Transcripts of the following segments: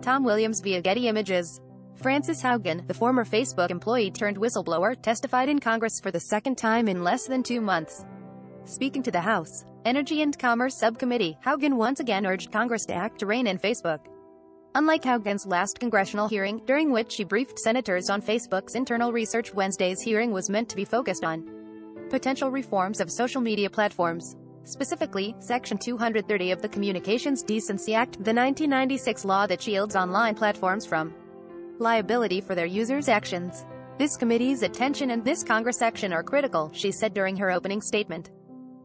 Tom Williams via Getty Images. Frances Haugen, the former Facebook employee turned whistleblower, testified in Congress for the second time in less than 2 months. Speaking to the House Energy and Commerce Subcommittee, Haugen once again urged Congress to act to rein in Facebook. Unlike Haugen's last congressional hearing, during which she briefed senators on Facebook's internal research, Wednesday's hearing was meant to be focused on potential reforms of social media platforms. Specifically, Section 230 of the Communications Decency Act, the 1996 law that shields online platforms from liability for their users' actions. This committee's attention and this Congress action are critical, she said during her opening statement.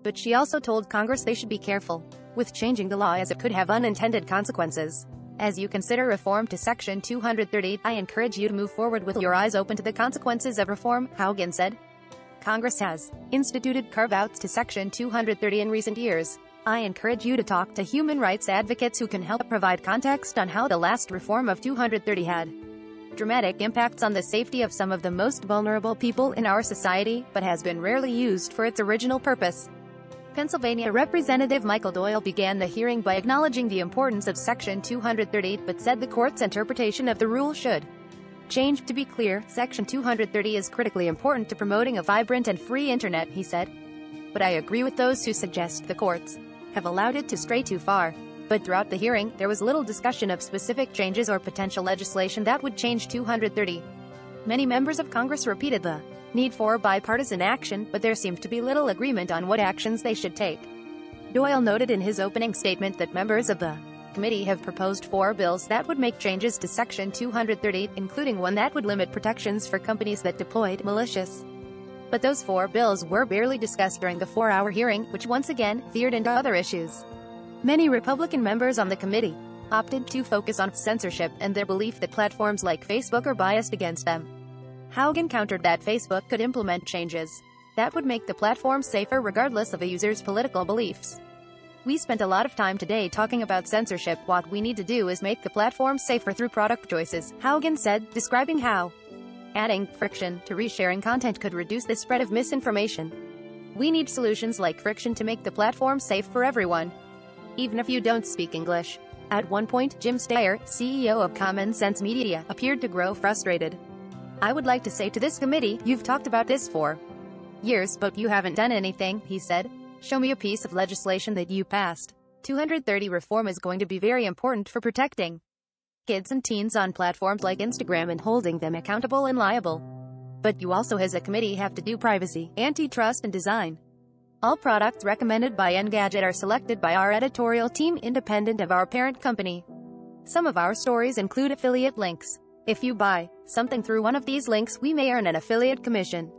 But she also told Congress they should be careful with changing the law as it could have unintended consequences. As you consider reform to Section 230, I encourage you to move forward with your eyes open to the consequences of reform, Haugen said. Congress has instituted carve-outs to Section 230 in recent years. I encourage you to talk to human rights advocates who can help provide context on how the last reform of 230 had dramatic impacts on the safety of some of the most vulnerable people in our society, but has been rarely used for its original purpose. Pennsylvania Representative Michael Doyle began the hearing by acknowledging the importance of Section 230, but said the court's interpretation of the rule should change. To be clear, Section 230 is critically important to promoting a vibrant and free internet, he said. But I agree with those who suggest the courts have allowed it to stray too far. But throughout the hearing, there was little discussion of specific changes or potential legislation that would change 230. Many members of Congress repeated the need for bipartisan action, but there seemed to be little agreement on what actions they should take. Doyle noted in his opening statement that members of the committee have proposed 4 bills that would make changes to Section 230, including one that would limit protections for companies that deployed malicious. But those 4 bills were barely discussed during the 4-hour hearing, which once again veered into other issues. Many Republican members on the committee opted to focus on censorship and their belief that platforms like Facebook are biased against them. Haugen countered that Facebook could implement changes that would make the platform safer regardless of a user's political beliefs. We spent a lot of time today talking about censorship. What we need to do is make the platform safer through product choices, Haugen said, describing how adding friction to resharing content could reduce the spread of misinformation. We need solutions like friction to make the platform safe for everyone, even if you don't speak English. At one point, Jim Steyer, CEO of Common Sense Media, appeared to grow frustrated. I would like to say to this committee, you've talked about this for years, but you haven't done anything, he said. Show me a piece of legislation that you passed. 230 reform is going to be very important for protecting kids and teens on platforms like Instagram and holding them accountable and liable. But you also as a committee have to do privacy, antitrust and design. All products recommended by Engadget are selected by our editorial team independent of our parent company. Some of our stories include affiliate links. If you buy something through one of these links, we may earn an affiliate commission.